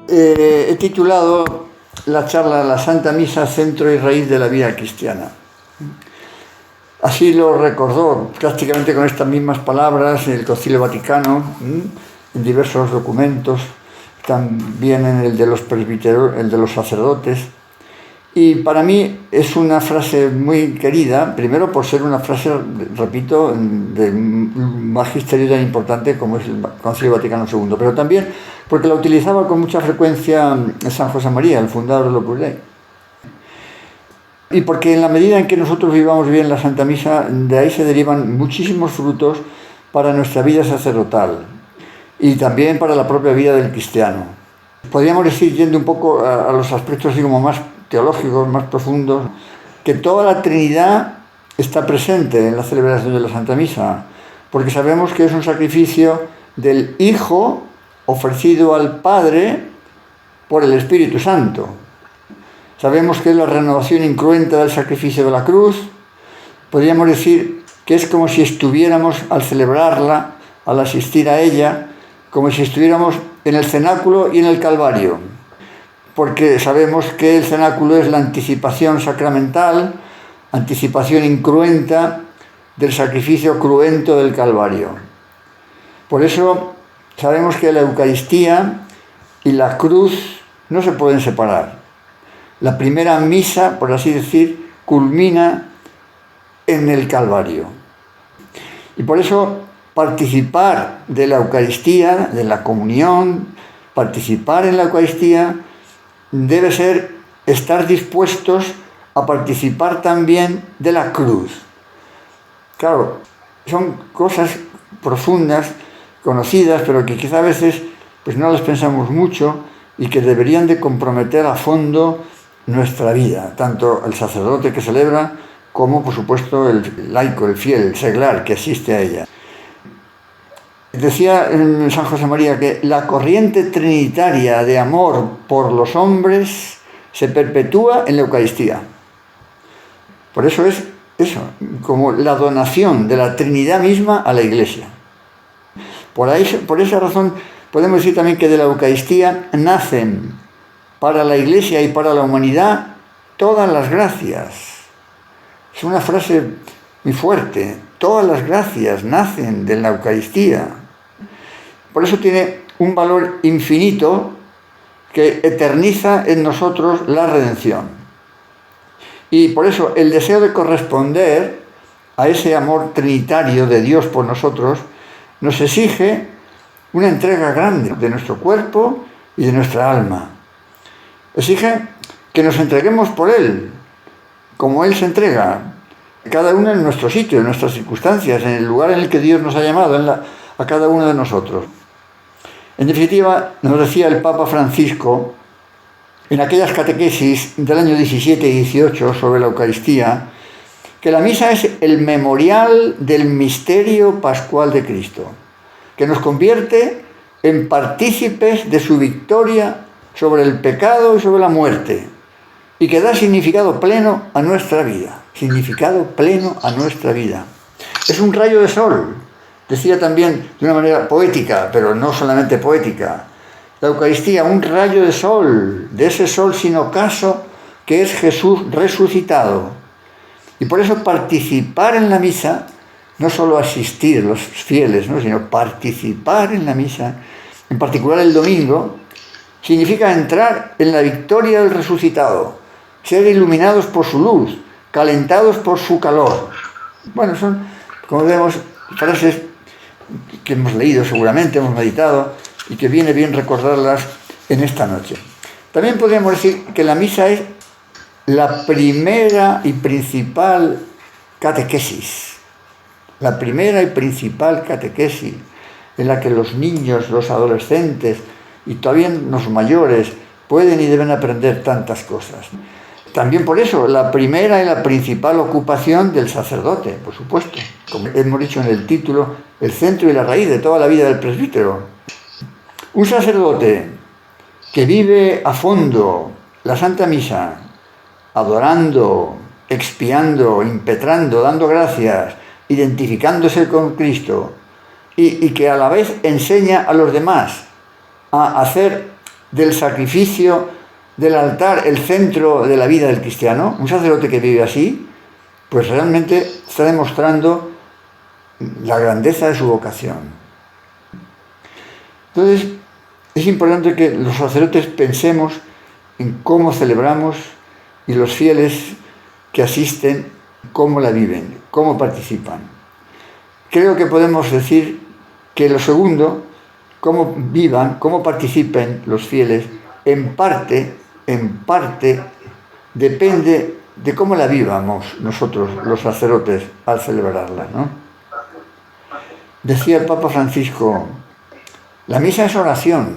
He titulado la charla La Santa Misa, centro y raíz de la vida cristiana. Así lo recordó prácticamente con estas mismas palabras el Concilio Vaticano, en diversos documentos, también en el de los presbíteros, el de los sacerdotes. Y para mí es una frase muy querida, primero por ser una frase, repito, de un magisterio tan importante como es el Concilio Vaticano II, pero también porque la utilizaba con mucha frecuencia San José María, el fundador del Opus Dei. Y porque en la medida en que nosotros vivamos bien la Santa Misa, de ahí se derivan muchísimos frutos para nuestra vida sacerdotal y también para la propia vida del cristiano. Podríamos decir, yendo un poco a los aspectos así como más teológicos, más profundos, que toda la Trinidad está presente en la celebración de la Santa Misa, porque sabemos que es un sacrificio del Hijo ofrecido al Padre por el Espíritu Santo. Sabemos que es la renovación incruenta del sacrificio de la cruz. Podríamos decir que es como si estuviéramos, al celebrarla, al asistir a ella, como si estuviéramos en el cenáculo y en el Calvario, porque sabemos que el cenáculo es la anticipación sacramental, anticipación incruenta del sacrificio cruento del Calvario. Por eso sabemos que la Eucaristía y la cruz no se pueden separar. La primera misa, por así decir, culmina en el Calvario. Y por eso participar de la Eucaristía, de la comunión, participar en la Eucaristía, debe ser estar dispuestos a participar también de la cruz. Claro, son cosas profundas, conocidas, pero que quizá a veces pues no las pensamos mucho y que deberían de comprometer a fondo nuestra vida, tanto el sacerdote que celebra como, por supuesto, el laico, el fiel, el seglar que asiste a ella. Decía San José María que la corriente trinitaria de amor por los hombres se perpetúa en la Eucaristía. Por eso es eso, como la donación de la Trinidad misma a la Iglesia. Por esa razón podemos decir también que de la Eucaristía nacen para la Iglesia y para la humanidad todas las gracias. Es una frase muy fuerte. Todas las gracias nacen de la Eucaristía. Por eso tiene un valor infinito que eterniza en nosotros la redención. Y por eso el deseo de corresponder a ese amor trinitario de Dios por nosotros nos exige una entrega grande de nuestro cuerpo y de nuestra alma. Exige que nos entreguemos por Él, como Él se entrega, cada uno en nuestro sitio, en nuestras circunstancias, en el lugar en el que Dios nos ha llamado, a cada uno de nosotros. En definitiva, nos decía el Papa Francisco, en aquellas catequesis del año 17 y 18 sobre la Eucaristía, que la misa es el memorial del misterio pascual de Cristo, que nos convierte en partícipes de su victoria sobre el pecado y sobre la muerte, y que da significado pleno a nuestra vida. Significado pleno a nuestra vida. Es un rayo de sol, decía también de una manera poética, pero no solamente poética. La Eucaristía, un rayo de sol, de ese sol sin ocaso que es Jesús resucitado. Y por eso participar en la misa, no solo asistir los fieles, ¿no?, sino participar en la misa, en particular el domingo, significa entrar en la victoria del resucitado, ser iluminados por su luz, calentados por su calor. Bueno, son, como vemos, frases que hemos leído seguramente, hemos meditado, y que viene bien recordarlas en esta noche. También podríamos decir que la misa es la primera y principal catequesis. La primera y principal catequesis en la que los niños, los adolescentes y todavía los mayores pueden y deben aprender tantas cosas. También por eso, la primera y la principal ocupación del sacerdote, por supuesto. Como hemos dicho en el título, el centro y la raíz de toda la vida del presbítero. Un sacerdote que vive a fondo la Santa Misa, adorando, expiando, impetrando, dando gracias, identificándose con Cristo, y que a la vez enseña a los demás a hacer del sacrificio del altar el centro de la vida del cristiano, un sacerdote que vive así, pues realmente está demostrando la grandeza de su vocación. Entonces, es importante que los sacerdotes pensemos en cómo celebramos y los fieles que asisten, cómo la viven, cómo participan. Creo que podemos decir que lo segundo, cómo vivan, cómo participen los fieles, en parte, depende de cómo la vivamos nosotros, los sacerdotes, al celebrarla, ¿no? Decía el Papa Francisco, la misa es oración,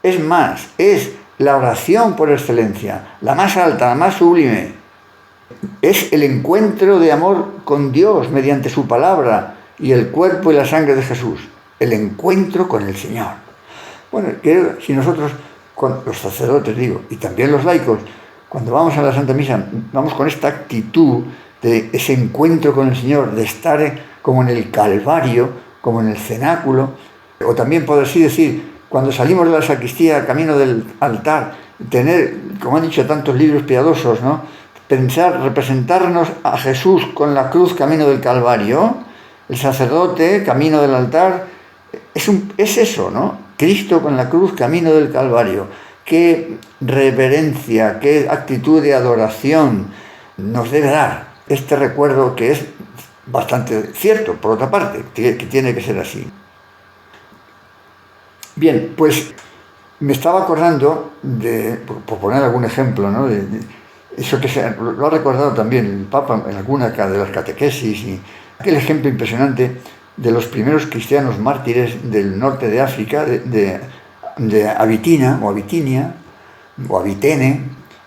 es más, es la oración por excelencia, la más alta, la más sublime. Es el encuentro de amor con Dios mediante su palabra y el cuerpo y la sangre de Jesús. El encuentro con el Señor. Bueno, si nosotros, los sacerdotes digo, y también los laicos, cuando vamos a la Santa Misa, vamos con esta actitud de ese encuentro con el Señor, de estar como en el Calvario, como en el cenáculo, o también poder así decir, cuando salimos de la sacristía, camino del altar, tener, como han dicho tantos libros piadosos, ¿no? Pensar, representarnos a Jesús con la cruz, camino del Calvario, el sacerdote, camino del altar, es eso, ¿no? Cristo con la cruz, camino del Calvario. Qué reverencia, qué actitud de adoración nos debe dar este recuerdo, que es bastante cierto, por otra parte, que tiene que ser así. Bien, pues me estaba acordando por poner algún ejemplo, ¿no? De eso que lo ha recordado también el Papa en alguna de las catequesis, y aquel ejemplo impresionante de los primeros cristianos mártires del norte de África, de Abitina o Abitinia o Abitene,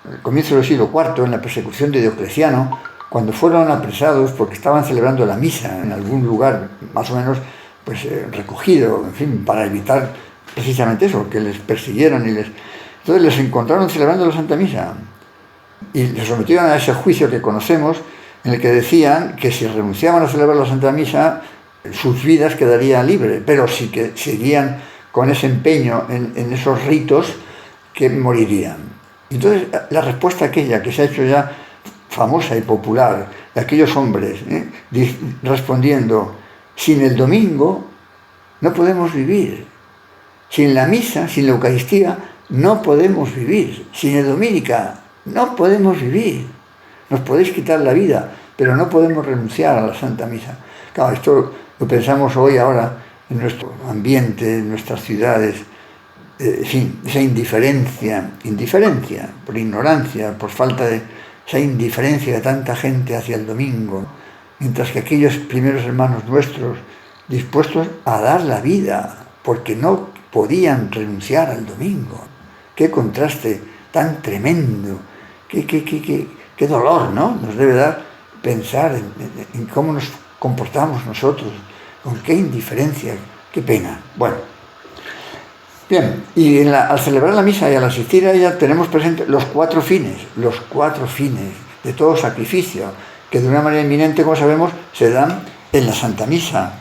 al comienzo del siglo IV, en la persecución de Diocleciano, cuando fueron apresados porque estaban celebrando la misa en algún lugar más o menos pues recogido, en fin, para evitar precisamente eso, que les persiguieran entonces les encontraron celebrando la Santa Misa y les sometieron a ese juicio que conocemos, en el que decían que si renunciaban a celebrar la Santa Misa, sus vidas quedarían libres, pero sí que seguían con ese empeño en esos ritos, que morirían. Entonces, la respuesta aquella que se ha hecho ya famosa y popular, de aquellos hombres, respondiendo, sin el domingo no podemos vivir, sin la misa, sin la Eucaristía, no podemos vivir, sin el dominica no podemos vivir. Nos podéis quitar la vida, pero no podemos renunciar a la Santa Misa. Claro, esto lo pensamos hoy, ahora, en nuestro ambiente, en nuestras ciudades, en fin, esa indiferencia, por ignorancia, por falta de esa indiferencia de tanta gente hacia el domingo, mientras que aquellos primeros hermanos nuestros, dispuestos a dar la vida, porque no podían renunciar al domingo. Qué contraste tan tremendo, qué dolor, ¿no? Nos debe dar pensar en cómo nos comportamos nosotros, con qué indiferencia, qué pena. Bueno, bien, y al celebrar la misa y al asistir a ella tenemos presentes los cuatro fines de todo sacrificio, que de una manera inminente, como sabemos, se dan en la Santa Misa,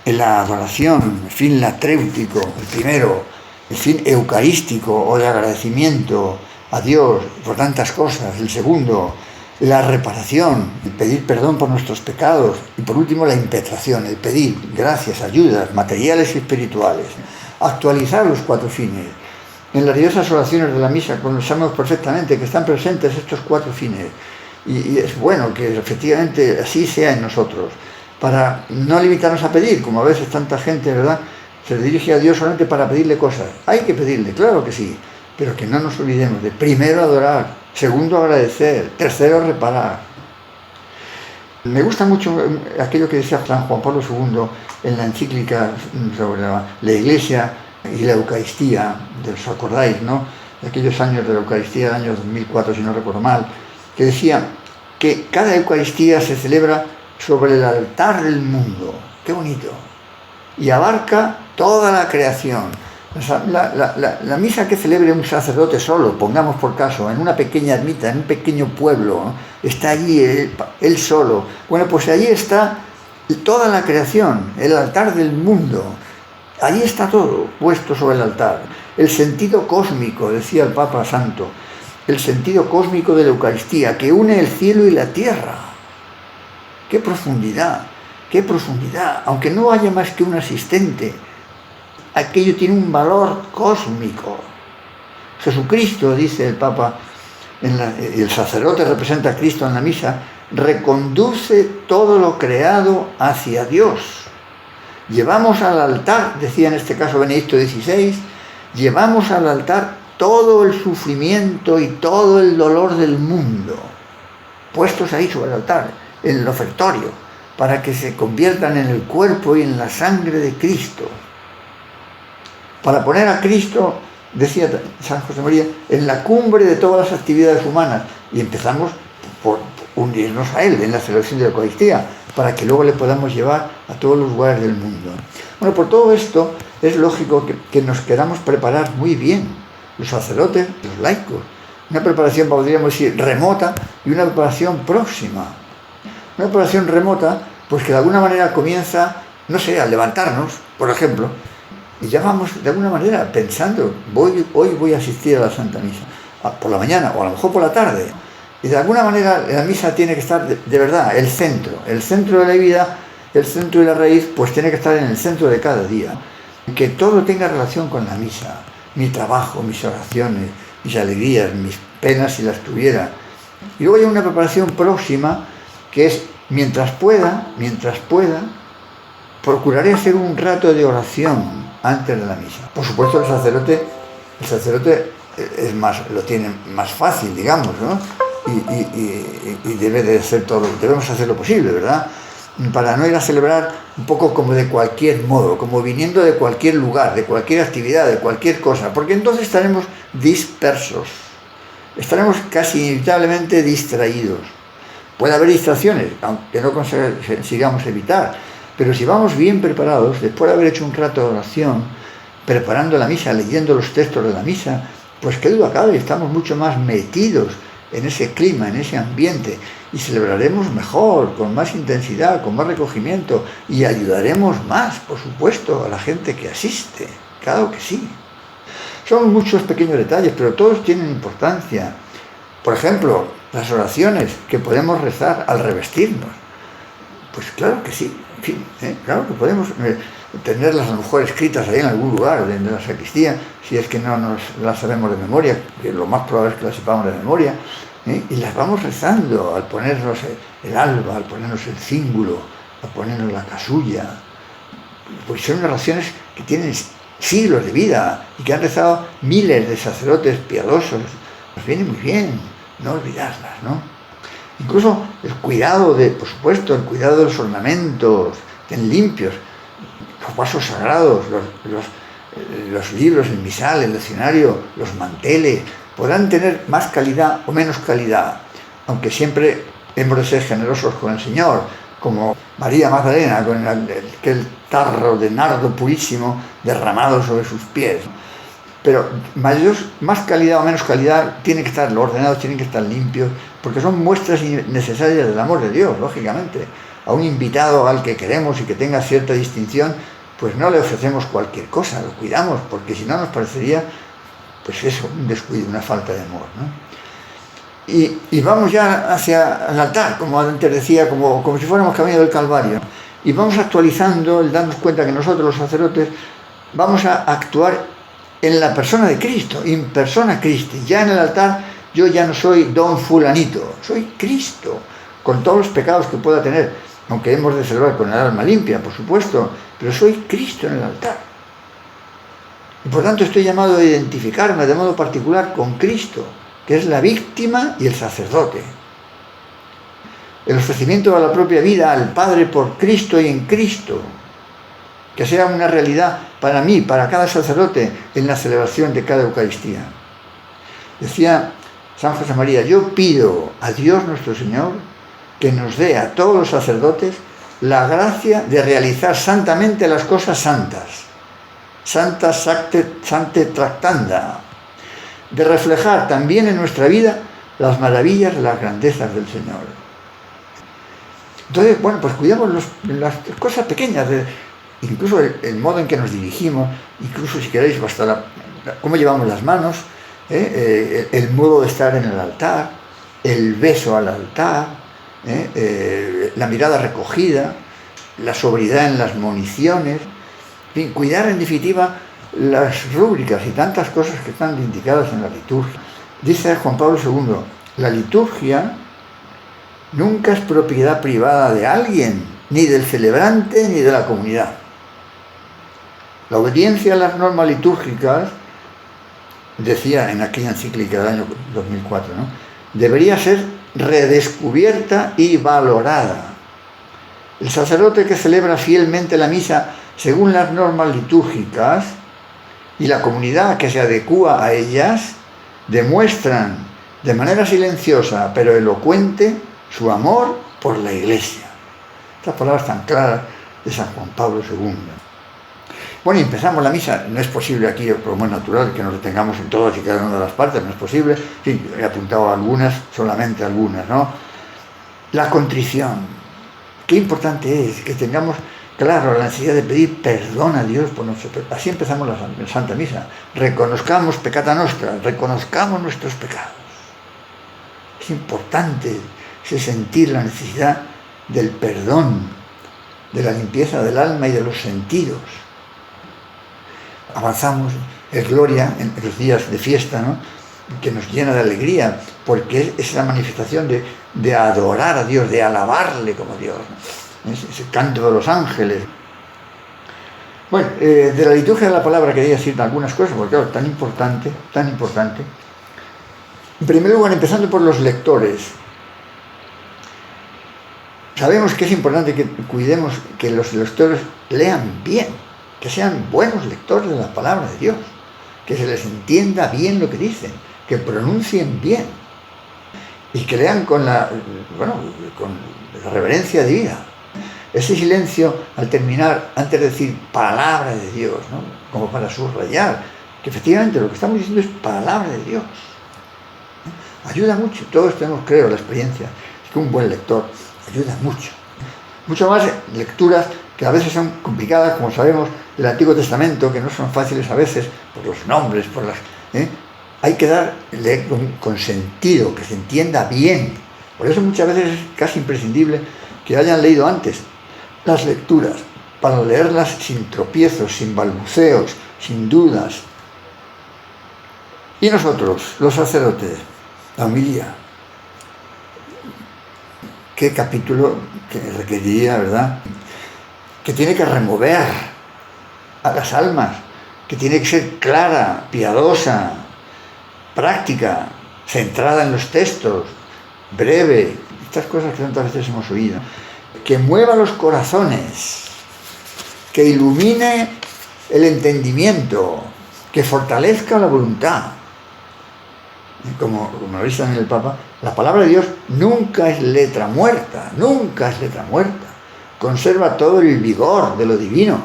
en la adoración, el fin latréutico, el primero, el fin eucarístico o de agradecimiento a Dios por tantas cosas, el segundo, la reparación, el pedir perdón por nuestros pecados, y por último la impetración, el pedir gracias, ayudas materiales y espirituales. Actualizar los cuatro fines. En las diversas oraciones de la misa conocemos perfectamente que están presentes estos cuatro fines, y es bueno que efectivamente así sea en nosotros, para no limitarnos a pedir, como a veces tanta gente, ¿verdad?, se dirige a Dios solamente para pedirle cosas. Hay que pedirle, claro que sí, pero que no nos olvidemos de primero adorar, segundo agradecer, tercero reparar. Me gusta mucho aquello que decía San Juan Pablo II en la encíclica sobre la Iglesia y la Eucaristía, ¿os acordáis, no?, de aquellos años de la Eucaristía, año 2004 si no recuerdo mal, que decía que cada Eucaristía se celebra sobre el altar del mundo. ¡Qué bonito! Y abarca toda la creación. La misa que celebre un sacerdote solo, pongamos por caso, en una pequeña ermita, en un pequeño pueblo, ¿no?, está allí él solo. Bueno, pues allí está toda la creación, el altar del mundo. Allí está todo puesto sobre el altar. el sentido cósmico, decía el Papa Santo, el sentido cósmico de la Eucaristía, que une el cielo y la tierra. ¡Qué profundidad! ¡Qué profundidad! Aunque no haya más que un asistente, aquello tiene un valor cósmico. Jesucristo, dice el Papa, y el sacerdote representa a Cristo en la misa, reconduce todo lo creado hacia Dios. Llevamos al altar, decía en este caso Benedicto XVI, llevamos al altar todo el sufrimiento y todo el dolor del mundo, puestos ahí sobre el altar, en el ofertorio, para que se conviertan en el cuerpo y en la sangre de Cristo. Para poner a Cristo, decía San José María, en la cumbre de todas las actividades humanas. Y empezamos por unirnos a Él en la celebración de la Eucaristía, para que luego le podamos llevar a todos los lugares del mundo. Bueno, por todo esto es lógico que nos queramos preparar muy bien, los sacerdotes, los laicos. Una preparación, podríamos decir, remota y una preparación próxima. Una preparación remota, pues que de alguna manera comienza, no sé, a levantarnos, por ejemplo, y ya vamos de alguna manera pensando, hoy voy a asistir a la Santa Misa, por la mañana o a lo mejor por la tarde. Y de alguna manera la misa tiene que estar de verdad, el centro de la vida, el centro y la raíz, pues tiene que estar en el centro de cada día. Que todo tenga relación con la misa, mi trabajo, mis oraciones, mis alegrías, mis penas si las tuviera. Y luego hay una preparación próxima que es, mientras pueda, procuraré hacer un rato de oración antes de la misa. Por supuesto el sacerdote es más, lo tiene más fácil, digamos, ¿no? Y debe de hacer todo, debemos hacer lo posible, ¿verdad? Para no ir a celebrar un poco como de cualquier modo, como viniendo de cualquier lugar, de cualquier actividad, de cualquier cosa, porque entonces estaremos dispersos, estaremos casi inevitablemente distraídos. Puede haber distracciones, aunque no consigamos evitar, pero si vamos bien preparados, después de haber hecho un rato de oración, preparando la misa, leyendo los textos de la misa, pues qué duda cabe, estamos mucho más metidos en ese clima, en ese ambiente, y celebraremos mejor, con más intensidad, con más recogimiento, y ayudaremos más, por supuesto, a la gente que asiste, claro que sí. Son muchos pequeños detalles, pero todos tienen importancia. Por ejemplo, las oraciones que podemos rezar al revestirnos, pues claro que sí, en fin, claro que podemos tenerlas a lo mejor escritas ahí en algún lugar de la sacristía, si es que no nos las sabemos de memoria, que lo más probable es que las sepamos de memoria, y las vamos rezando al ponernos el alba, al ponernos el cíngulo, al ponernos la casulla. Pues son oraciones que tienen siglos de vida y que han rezado miles de sacerdotes piadosos. Nos viene muy bien no olvidarlas, ¿no? Incluso el cuidado por supuesto, el cuidado de los ornamentos, estén limpios, los vasos sagrados, los libros, el misal, el leccionario, los manteles, podrán tener más calidad o menos calidad, aunque siempre hemos de ser generosos con el Señor, como María Magdalena con aquel tarro de nardo purísimo derramado sobre sus pies. Pero más calidad o menos calidad tiene que estar, los ordenados tienen que estar limpios, porque son muestras necesarias del amor de Dios, lógicamente. A un invitado al que queremos y que tenga cierta distinción, pues no le ofrecemos cualquier cosa, lo cuidamos, porque si no nos parecería, pues eso, un descuido, una falta de amor, ¿no? Y vamos ya hacia el altar, como antes decía, como si fuéramos camino del Calvario. Y vamos actualizando, el darnos cuenta que nosotros los sacerdotes vamos a actuar en la persona de Cristo, in persona Christi. Ya en el altar yo ya no soy don fulanito, soy Cristo, con todos los pecados que pueda tener, aunque hemos de celebrar con el alma limpia, por supuesto, pero soy Cristo en el altar. Y por tanto estoy llamado a identificarme de modo particular con Cristo, que es la víctima y el sacerdote. El ofrecimiento de la propia vida al Padre por Cristo y en Cristo, que sea una realidad para mí, para cada sacerdote, en la celebración de cada Eucaristía. Decía San José María, yo pido a Dios nuestro Señor que nos dé a todos los sacerdotes la gracia de realizar santamente las cosas santas, santa sante tractanda, de reflejar también en nuestra vida las maravillas, las grandezas del Señor. Entonces, bueno, pues cuidamos las cosas pequeñas, incluso el modo en que nos dirigimos, incluso si queréis hasta cómo llevamos las manos, el modo de estar en el altar, el beso al altar, la mirada recogida, la sobriedad en las municiones, en fin, cuidar en definitiva las rúbricas y tantas cosas que están indicadas en la liturgia. Dice Juan Pablo II, la liturgia nunca es propiedad privada de alguien, ni del celebrante ni de la comunidad. La obediencia a las normas litúrgicas, decía en aquella encíclica del año 2004, ¿no?, debería ser redescubierta y valorada. El sacerdote que celebra fielmente la misa según las normas litúrgicas y la comunidad que se adecúa a ellas demuestran de manera silenciosa pero elocuente su amor por la Iglesia. Estas palabras tan claras de San Juan Pablo II. Bueno, y empezamos la misa. No es posible aquí, por lo más natural, que nos detengamos en todas y cada una de las partes, no es posible. Sí, he apuntado algunas, solamente algunas, ¿no? La contrición. Qué importante es que tengamos claro la necesidad de pedir perdón a Dios por nuestros pecados. Así empezamos la Santa Misa. Reconozcamos peccata nostra, reconozcamos nuestros pecados. Es importante sentir la necesidad del perdón, de la limpieza del alma y de los sentidos. Avanzamos, es gloria en los días de fiesta, ¿no?, que nos llena de alegría, porque es la manifestación de adorar a Dios, de alabarle como Dios, ¿no? Ese canto de los ángeles. Bueno, de la liturgia de la palabra quería decir algunas cosas, porque claro, tan importante. En primer lugar, empezando por los lectores. Sabemos que es importante que cuidemos que los lectores lean bien, que sean buenos lectores de la palabra de Dios, que se les entienda bien lo que dicen, que pronuncien bien y que lean con la reverencia divina. Ese silencio al terminar, antes de decir palabra de Dios, ¿no?, como para subrayar que efectivamente lo que estamos diciendo es palabra de Dios. Ayuda mucho. Todos tenemos, creo, la experiencia es que un buen lector ayuda mucho. Mucho más lecturas que a veces son complicadas, como sabemos, del Antiguo Testamento, que no son fáciles a veces por los nombres, por las... Hay que leer con sentido, que se entienda bien. Por eso muchas veces es casi imprescindible que hayan leído antes las lecturas, para leerlas sin tropiezos, sin balbuceos, sin dudas. Y nosotros, los sacerdotes, la homilía. Qué capítulo que requeriría, ¿verdad?, que tiene que remover a las almas, que tiene que ser clara, piadosa, práctica, centrada en los textos, breve, estas cosas que tantas veces hemos oído, que mueva los corazones, que ilumine el entendimiento, que fortalezca la voluntad. Como lo dice también el Papa, la palabra de Dios nunca es letra muerta, conserva todo el vigor de lo divino.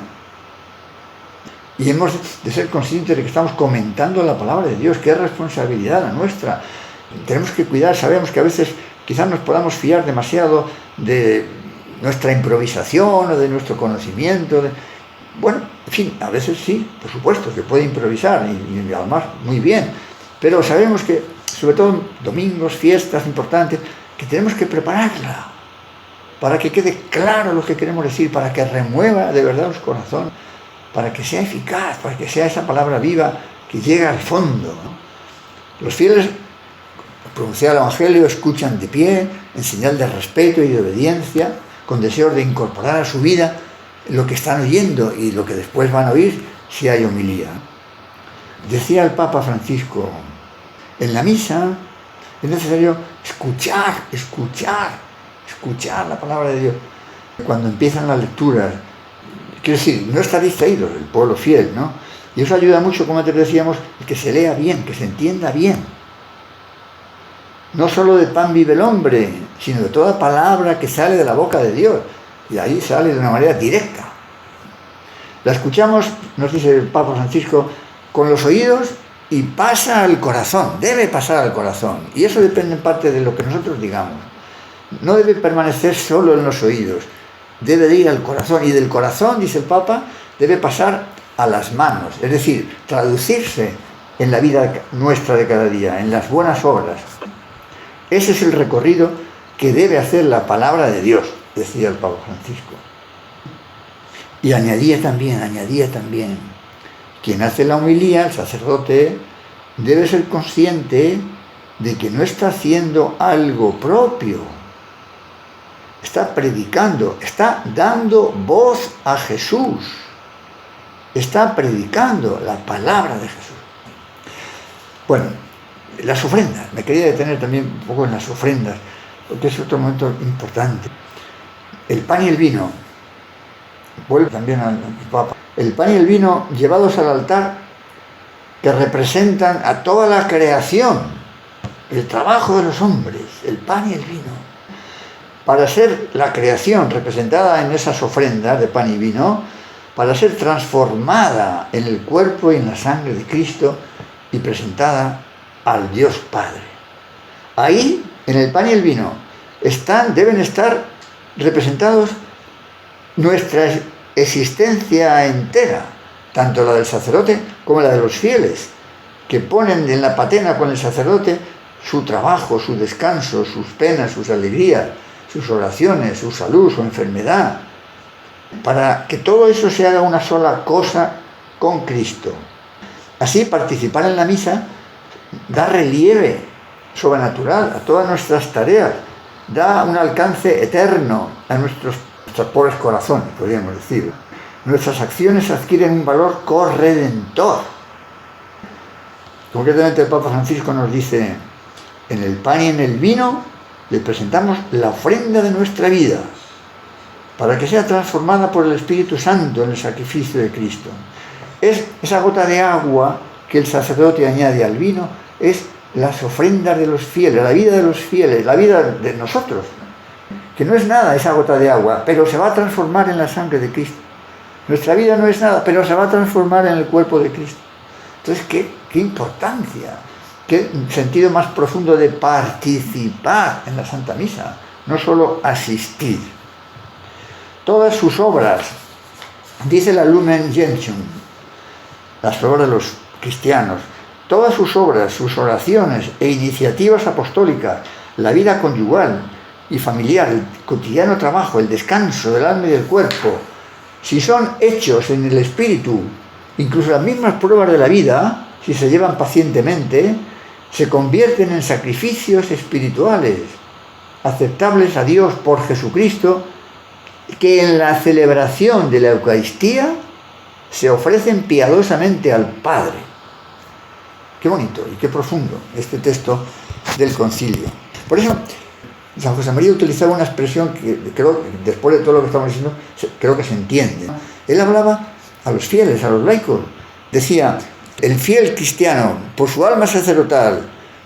Y hemos de ser conscientes de que estamos comentando la palabra de Dios, que es responsabilidad la nuestra. Tenemos que cuidar, sabemos que a veces quizás nos podamos fiar demasiado de nuestra improvisación o de nuestro conocimiento. Bueno, en fin, a veces sí, por supuesto, se puede improvisar y además muy bien. Pero sabemos que, sobre todo en domingos, fiestas importantes, que tenemos que prepararla para que quede claro lo que queremos decir, para que remueva de verdad los corazones, para que sea eficaz, para que sea esa palabra viva que llega al fondo, ¿no? Los fieles, al pronunciar el Evangelio, escuchan de pie, en señal de respeto y de obediencia, con deseos de incorporar a su vida lo que están oyendo y lo que después van a oír si hay homilía. Decía el Papa Francisco, en la misa es necesario escuchar la palabra de Dios. Cuando empiezan las lecturas, quiero decir, no está distraído el pueblo fiel, ¿no? Y eso ayuda mucho, como antes decíamos, que se lea bien, que se entienda bien. No solo de pan vive el hombre, sino de toda palabra que sale de la boca de Dios. Y ahí sale de una manera directa. La escuchamos, nos dice el Papa Francisco, con los oídos y pasa al corazón, debe pasar al corazón. Y eso depende en parte de lo que nosotros digamos. No debe permanecer solo en los oídos, debe de ir al corazón. Y del corazón, dice el Papa, debe pasar a las manos, es decir, traducirse en la vida nuestra de cada día, en las buenas obras. Ese es el recorrido que debe hacer la palabra de Dios, decía el Papa Francisco. Y añadía también, quien hace la homilía, el sacerdote, debe ser consciente de que no está haciendo algo propio, está predicando, está dando voz a Jesús, está predicando la palabra de Jesús. Bueno, las ofrendas, me quería detener también un poco en las ofrendas, porque es otro momento importante. El pan y el vino, vuelve también al Papa, el pan y el vino llevados al altar que representan a toda la creación, el trabajo de los hombres, el pan y el vino. Para ser la creación representada en esas ofrendas de pan y vino, para ser transformada en el cuerpo y en la sangre de Cristo y presentada al Dios Padre. Ahí, en el pan y el vino, deben estar representados nuestra existencia entera, tanto la del sacerdote como la de los fieles, que ponen en la patena con el sacerdote su trabajo, su descanso, sus penas, sus alegrías, sus oraciones, su salud, su enfermedad, para que todo eso se haga una sola cosa con Cristo. Así, participar en la misa da relieve sobrenatural a todas nuestras tareas, da un alcance eterno a nuestros pobres corazones, podríamos decir. Nuestras acciones adquieren un valor corredentor. Concretamente el Papa Francisco nos dice, en el pan y en el vino le presentamos la ofrenda de nuestra vida, para que sea transformada por el Espíritu Santo en el sacrificio de Cristo. Es esa gota de agua que el sacerdote añade al vino, es las ofrendas de los fieles, la vida de los fieles, la vida de nosotros, que no es nada esa gota de agua, pero se va a transformar en la sangre de Cristo. Nuestra vida no es nada, pero se va a transformar en el cuerpo de Cristo. Entonces, qué importancia, qué sentido más profundo de participar en la Santa Misa, no solo asistir. Todas sus obras, dice la Lumen Gentium, las obras de los cristianos, todas sus obras, sus oraciones e iniciativas apostólicas, la vida conyugal y familiar, el cotidiano trabajo, el descanso del alma y del cuerpo, si son hechos en el espíritu, incluso las mismas pruebas de la vida, si se llevan pacientemente, se convierten en sacrificios espirituales, aceptables a Dios por Jesucristo, que en la celebración de la Eucaristía se ofrecen piadosamente al Padre. Qué bonito y qué profundo este texto del concilio. Por eso, San José María utilizaba una expresión que creo, después de todo lo que estamos diciendo, creo que se entiende. Él hablaba a los fieles, a los laicos. Decía, el fiel cristiano, por su alma sacerdotal,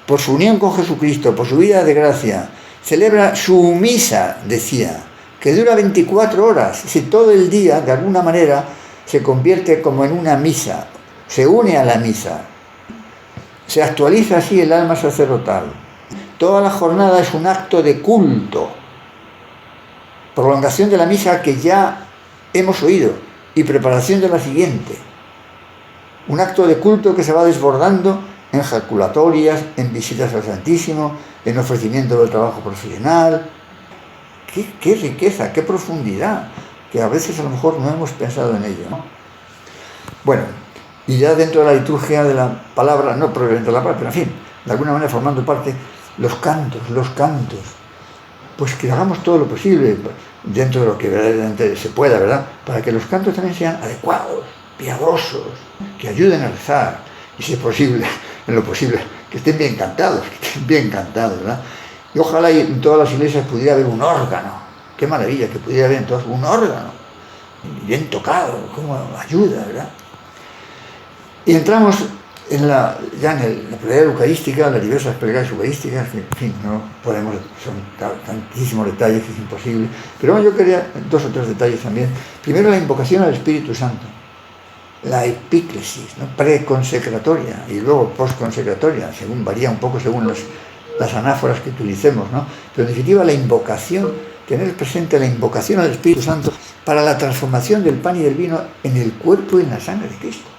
por su unión con Jesucristo, por su vida de gracia, celebra su misa, decía, que dura 24 horas. Si todo el día, de alguna manera, se convierte como en una misa, se une a la misa. Se actualiza así el alma sacerdotal. Toda la jornada es un acto de culto, prolongación de la misa que ya hemos oído y preparación de la siguiente. Un acto de culto que se va desbordando en jaculatorias, en visitas al Santísimo, en ofrecimiento del trabajo profesional. ¡Qué riqueza, qué profundidad! Que a veces a lo mejor no hemos pensado en ello, ¿no? Bueno, y ya dentro de la liturgia de la palabra, no probablemente la palabra, pero en fin, de alguna manera formando parte, los cantos, pues que hagamos todo lo posible dentro de lo que verdaderamente se pueda, ¿verdad? Para que los cantos también sean adecuados, piadosos, que ayuden a rezar, y si es posible, en lo posible, que estén bien cantados, ¿verdad? Y ojalá en todas las iglesias pudiera haber un órgano. Qué maravilla que pudiera haber en todas un órgano, bien tocado, como ayuda, ¿verdad? Y entramos ya en la plegaria eucarística, las diversas plegarias eucarísticas, que, en fin, no podemos, son tantísimos detalles que es imposible, pero bueno, yo quería 2 o 3 detalles también. Primero, la invocación al Espíritu Santo, la epíclesis, ¿no? Preconsecratoria y luego postconsecratoria, varía un poco según las anáforas que utilicemos, ¿no? Pero en definitiva, la invocación, tener presente la invocación al Espíritu Santo para la transformación del pan y del vino en el cuerpo y en la sangre de Cristo.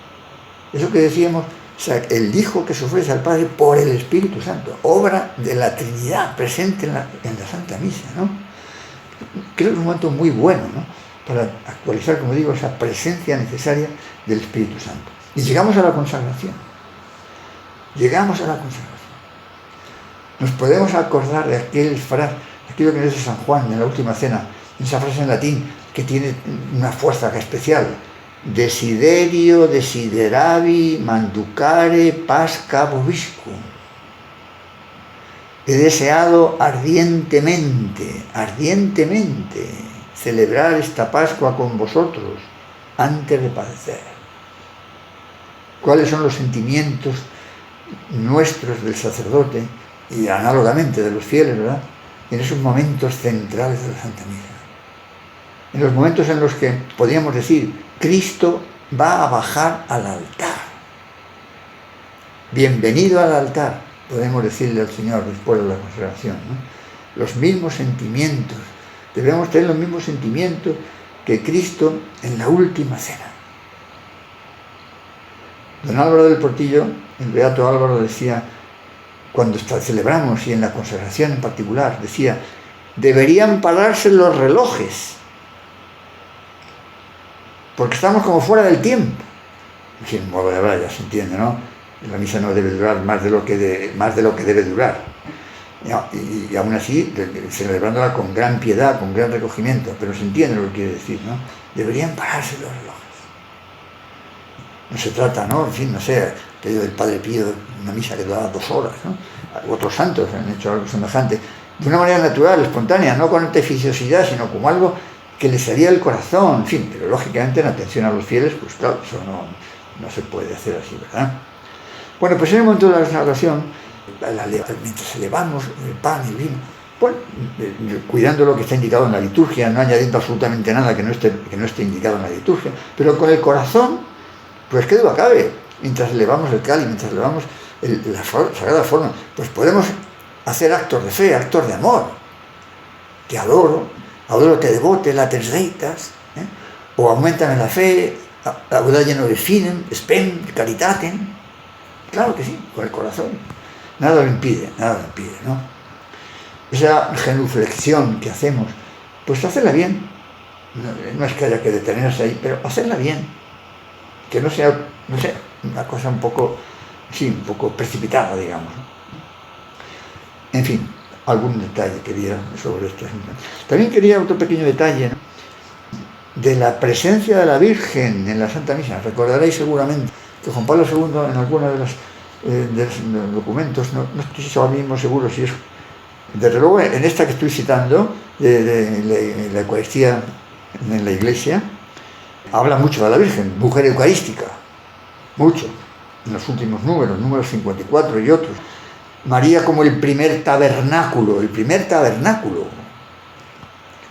Eso que decíamos O sea, el Hijo que se ofrece al Padre por el Espíritu Santo, obra de la Trinidad presente en la Santa Misa, ¿no? Creo que es un momento muy bueno, ¿no?, para actualizar, como digo, esa presencia necesaria del Espíritu Santo. Y llegamos a la consagración. Llegamos a la consagración. Nos podemos acordar de aquello que dice San Juan en la Última Cena, esa frase en latín que tiene una fuerza especial: desiderio desideravi manducare pasca vobiscum. He deseado ardientemente celebrar esta Pascua con vosotros antes de padecer. ¿Cuáles son los sentimientos nuestros del sacerdote y análogamente de los fieles, verdad?, en esos momentos centrales de la Santa Misa? En los momentos en los que podríamos decir: Cristo va a bajar al altar. Bienvenido al altar, podemos decirle al Señor después de la consagración, ¿no? Los mismos sentimientos, debemos tener los mismos sentimientos que Cristo en la Última Cena. Don Álvaro del Portillo, el beato Álvaro, decía, cuando celebramos, y en la consagración en particular, decía: deberían pararse los relojes, porque estamos como fuera del tiempo. En fin, modo de hablar, ya se entiende, ¿no? La misa no debe durar más de lo que debe durar. Y aún así, celebrándola con gran piedad, con gran recogimiento, pero se entiende lo que quiere decir, ¿no? Deberían pararse los relojes. No se trata, ¿no?, en fin, no sé, pedido del Padre Pío, una misa que duraba 2 horas, ¿no? Otros santos han hecho algo semejante, de una manera natural, espontánea, no con artificiosidad, sino como algo que les haría el corazón, en fin, pero lógicamente en atención a los fieles, pues claro, eso no se puede hacer así, ¿verdad? Bueno, pues en el momento de la consagración, mientras elevamos el pan y el vino, bueno, cuidando lo que está indicado en la liturgia, no añadiendo absolutamente nada que no esté indicado en la liturgia, pero con el corazón, pues qué duda cabe, mientras elevamos el cáliz, mientras elevamos la Sagrada Forma, pues podemos hacer actos de fe, actos de amor. Te adoro te devote, lates reitas, o aumentame la fe, audagleno de finem, spem, caritatem. Claro que sí, con el corazón. Nada lo impide, ¿no? Esa genuflexión que hacemos, pues hacerla bien. No es que haya que detenerse ahí, pero hacerla bien. Que no sea, no sé, una cosa un poco precipitada, digamos. En fin, algún detalle quería sobre esto. También quería otro pequeño detalle, ¿no?, de la presencia de la Virgen en la Santa Misa. Recordaréis seguramente que Juan Pablo II, en alguno de los documentos, no estoy ahora mismo seguro si es, desde luego en esta que estoy citando, de la Eucaristía en la Iglesia, habla mucho de la Virgen, mujer eucarística, mucho, en los últimos números 54 y otros. María como el primer tabernáculo,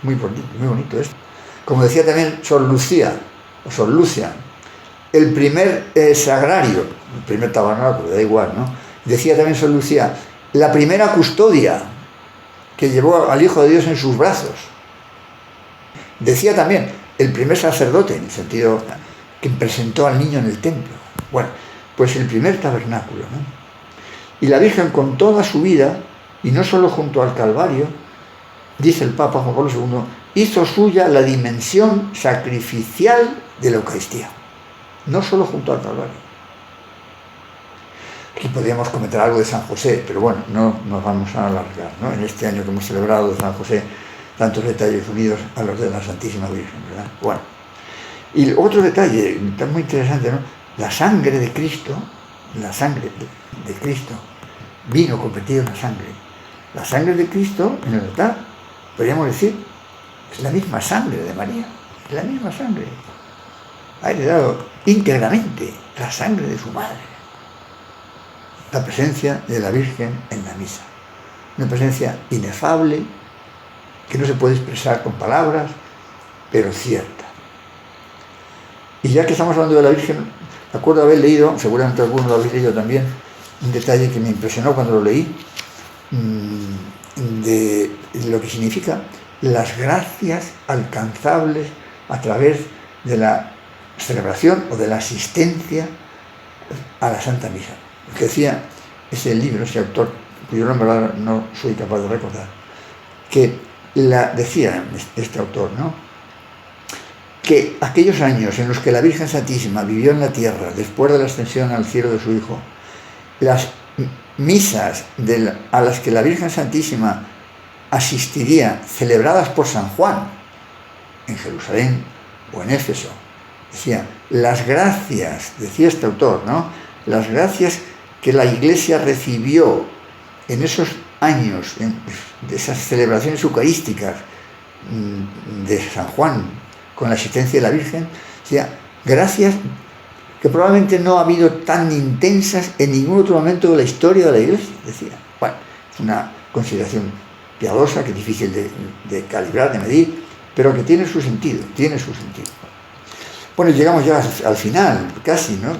muy bonito esto. Como decía también Sor Lucia, el primer sagrario, el primer tabernáculo, da igual, ¿no? Decía también Sor Lucía, la primera custodia que llevó al Hijo de Dios en sus brazos. Decía también, el primer sacerdote, en el sentido que presentó al niño en el templo. Bueno, pues el primer tabernáculo, ¿no? Y la Virgen, con toda su vida, y no solo junto al Calvario, dice el Papa Juan Pablo II, hizo suya la dimensión sacrificial de la Eucaristía. No solo junto al Calvario. Aquí podríamos comentar algo de San José, pero bueno, no nos vamos a alargar, ¿no? En este año que hemos celebrado de San José, tantos detalles unidos a los de la Santísima Virgen, ¿verdad? Bueno, y otro detalle muy interesante, ¿no? La sangre de Cristo, vino convertido en sangre. La sangre de Cristo en el altar, podríamos decir, es la misma sangre de María, es la misma sangre. Ha heredado íntegramente la sangre de su madre. La presencia de la Virgen en la misa. Una presencia inefable, que no se puede expresar con palabras, pero cierta. Y ya que estamos hablando de la Virgen, me acuerdo haber leído, seguramente algunos lo habéis leído también, un detalle que me impresionó cuando lo leí, de lo que significa las gracias alcanzables a través de la celebración o de la asistencia a la Santa Misa. Lo que decía ese libro, ese autor, cuyo nombre ahora no soy capaz de recordar, que decía este autor, ¿no?, que aquellos años en los que la Virgen Santísima vivió en la tierra después de la ascensión al cielo de su Hijo, las misas a las que la Virgen Santísima asistiría, celebradas por San Juan en Jerusalén o en Éfeso, decía, las gracias, decía este autor, ¿no?, las gracias que la Iglesia recibió en esos años, de esas celebraciones eucarísticas de San Juan, con la asistencia de la Virgen, o sea, gracias que probablemente no ha habido tan intensas en ningún otro momento de la historia de la Iglesia, decía. Bueno, es una consideración piadosa que es difícil de calibrar, de medir, pero que tiene su sentido, Bueno, llegamos ya al final, casi, ¿no?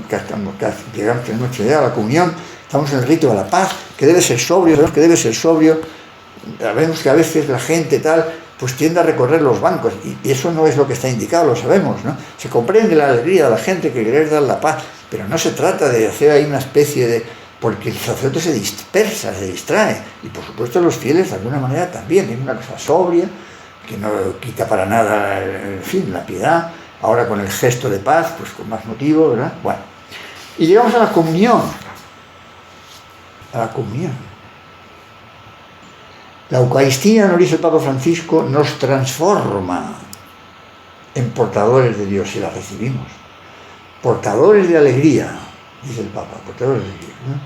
Llegamos, tenemos que llegar a la comunión, estamos en el rito de la paz, que debe ser sobrio, sabemos que a veces la gente tal, pues tiende a recorrer los bancos, y eso no es lo que está indicado, lo sabemos, ¿no? Se comprende la alegría de la gente que quiere dar la paz, pero no se trata de hacer ahí una especie de... porque el sacerdote se dispersa, se distrae, y por supuesto los fieles de alguna manera también, es una cosa sobria, que no quita para nada, en fin, la piedad, ahora con el gesto de paz, pues con más motivo, ¿verdad? Bueno, y llegamos a la comunión, La Eucaristía, nos dice el Papa Francisco, nos transforma en portadores de Dios si la recibimos. Portadores de alegría, dice el Papa, portadores de alegría, ¿no?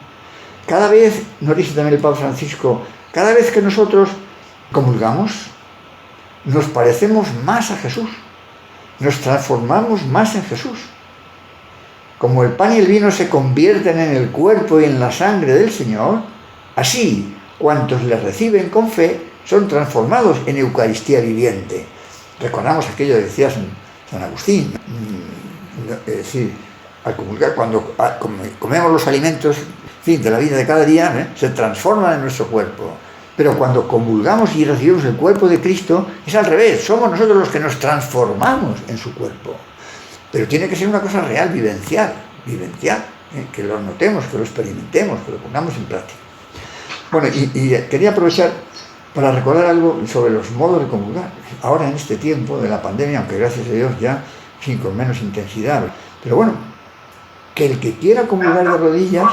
Cada vez, nos dice también el Papa Francisco, cada vez que nosotros comulgamos, nos parecemos más a Jesús, nos transformamos más en Jesús. Como el pan y el vino se convierten en el cuerpo y en la sangre del Señor, así cuantos le reciben con fe son transformados en Eucaristía viviente. Recordamos aquello que decía San Agustín, es decir, al comulgar, cuando comemos los alimentos, en fin, de la vida de cada día, se transforman en nuestro cuerpo. Pero cuando comulgamos y recibimos el cuerpo de Cristo, es al revés, somos nosotros los que nos transformamos en su cuerpo. Pero tiene que ser una cosa real, vivencial, que lo notemos, que lo experimentemos, que lo pongamos en práctica. Bueno, y quería aprovechar para recordar algo sobre los modos de comulgar. Ahora en este tiempo de la pandemia, aunque gracias a Dios ya, en fin, con menos intensidad, pero bueno, que el que quiera comulgar de rodillas,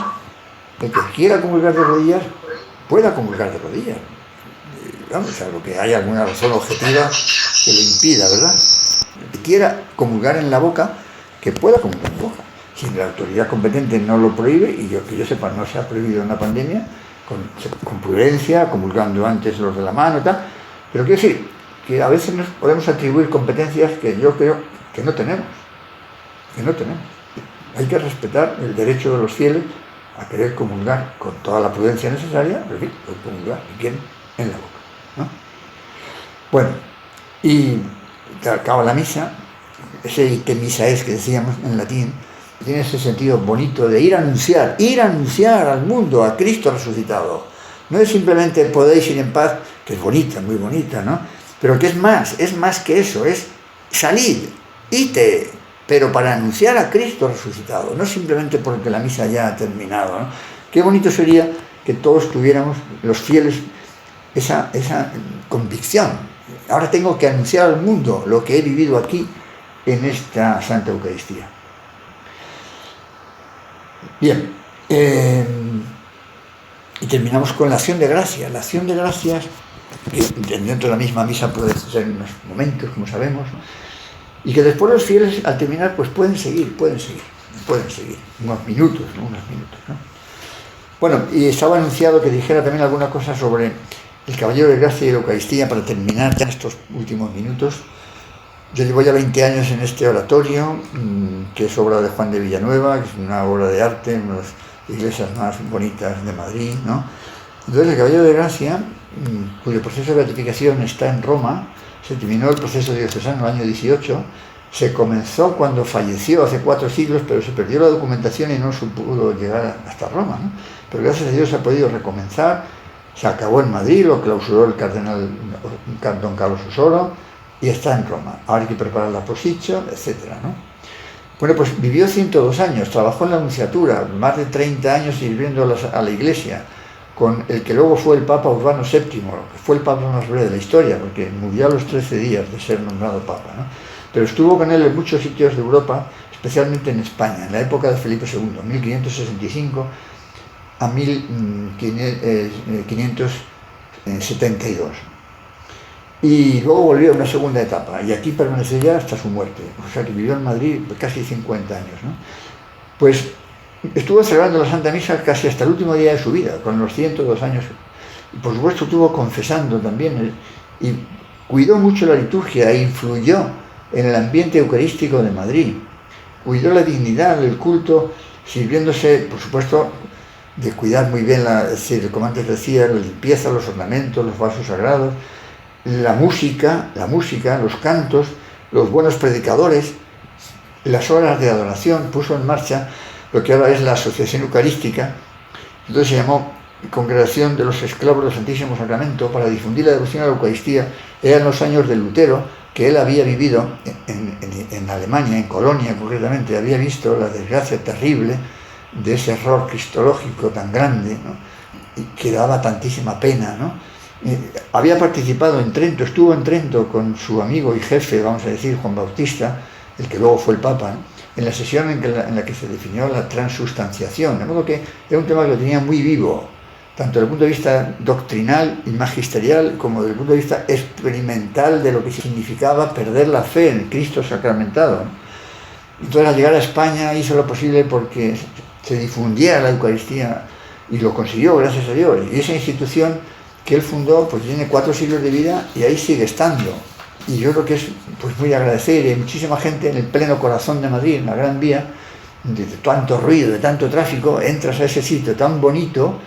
pueda comulgar de rodillas. Vamos, salvo que haya alguna razón objetiva que lo impida, ¿verdad? El que quiera comulgar en la boca, que pueda comulgar en la boca. Si la autoridad competente no lo prohíbe, y que yo sepa no se ha prohibido en la pandemia, con prudencia, comulgando antes los de la mano y tal, pero quiero decir que a veces nos podemos atribuir competencias que yo creo que no tenemos. Hay que respetar el derecho de los fieles a querer comulgar con toda la prudencia necesaria, pero en fin, comulgar y quieren en la boca, ¿no? Bueno, y acaba la misa, ese que misa es que decíamos en latín, tiene ese sentido bonito de ir a anunciar al mundo a Cristo resucitado. No es simplemente podéis ir en paz, que es bonita, muy bonita, ¿no? Pero que es más que eso, es salir, ite, pero para anunciar a Cristo resucitado, no simplemente porque la misa ya ha terminado, ¿no? Qué bonito sería que todos tuviéramos, los fieles, esa convicción. Ahora tengo que anunciar al mundo lo que he vivido aquí en esta Santa Eucaristía. Bien, y terminamos con la acción de gracias. La acción de gracias, que dentro de la misma misa puede ser en unos momentos, como sabemos, ¿no? Y que después los fieles al terminar pues pueden seguir, unos minutos, ¿no? Bueno, y estaba anunciado que dijera también alguna cosa sobre el Caballero de Gracia y la Eucaristía para terminar ya estos últimos minutos. Yo llevo ya 20 años en este oratorio, que es obra de Juan de Villanueva, que es una obra de arte, una de las iglesias más bonitas de Madrid, ¿no? Entonces el Caballero de Gracia, cuyo proceso de beatificación está en Roma, se terminó el proceso diocesano en el año 18, se comenzó cuando falleció hace 4 siglos, pero se perdió la documentación y no se pudo llegar hasta Roma, ¿no? Pero gracias a Dios se ha podido recomenzar, se acabó en Madrid, lo clausuró el cardenal don Carlos Osoro, y está en Roma. Ahora hay que preparar la posición, etcétera, ¿no? Bueno, pues vivió 102 años, trabajó en la nunciatura, más de 30 años sirviendo a la Iglesia, con el que luego fue el Papa Urbano VII, que fue el Papa más breve de la historia, porque murió a los 13 días de ser nombrado Papa, ¿no? Pero estuvo con él en muchos sitios de Europa, especialmente en España, en la época de Felipe II, 1565 a 1572. Y luego volvió a una segunda etapa, y aquí permanecería hasta su muerte, o sea que vivió en Madrid casi 50 años, ¿no? Pues estuvo celebrando la Santa Misa casi hasta el último día de su vida, con los 102 años, y por supuesto estuvo confesando también, y cuidó mucho la liturgia e influyó en el ambiente eucarístico de Madrid, cuidó la dignidad del culto, sirviéndose, por supuesto, de cuidar muy bien, es decir, como antes decía, la limpieza, los ornamentos, los vasos sagrados, la música, los cantos, los buenos predicadores, las horas de adoración. Puso en marcha lo que ahora es la Asociación Eucarística, entonces se llamó Congregación de los Esclavos del Santísimo Sacramento, para difundir la devoción a la Eucaristía. Eran los años de Lutero, que él había vivido en Alemania, en Colonia concretamente, había visto la desgracia terrible de ese error cristológico tan grande, ¿no? Y que daba tantísima pena, ¿no? Había participado en Trento, estuvo en Trento con su amigo y jefe, vamos a decir, Juan Bautista, el que luego fue el Papa, ¿no?, en la sesión en la que se definió la transustanciación, de modo que era un tema que lo tenía muy vivo, tanto desde el punto de vista doctrinal y magisterial, como desde el punto de vista experimental de lo que significaba perder la fe en Cristo sacramentado. Entonces, al llegar a España, hizo lo posible porque se difundiera la Eucaristía, y lo consiguió, gracias a Dios. Y esa institución que él fundó, pues tiene 4 siglos de vida y ahí sigue estando. Y yo creo que es, pues, muy agradecer. Hay muchísima gente en el pleno corazón de Madrid, en la Gran Vía, de tanto ruido, de tanto tráfico, entras a ese sitio tan bonito,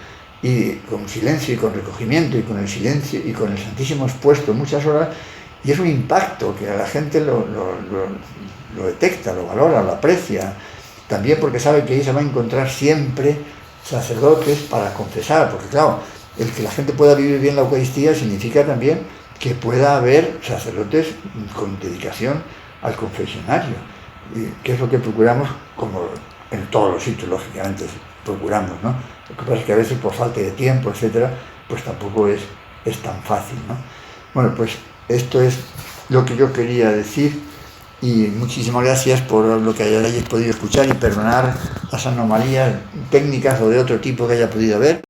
y con silencio y con recogimiento y con el silencio y con el Santísimo expuesto muchas horas, y es un impacto que a la gente lo detecta, lo valora, lo aprecia, también porque sabe que ahí se va a encontrar siempre sacerdotes para confesar, porque claro, el que la gente pueda vivir bien la Eucaristía significa también que pueda haber sacerdotes con dedicación al confesionario, que es lo que procuramos, como en todos los sitios, lógicamente procuramos, ¿no? Lo que pasa es que a veces por falta de tiempo, etcétera, pues tampoco es tan fácil, ¿no? Bueno, pues esto es lo que yo quería decir, y muchísimas gracias por lo que hayáis podido escuchar, y perdonar las anomalías técnicas o de otro tipo que haya podido haber.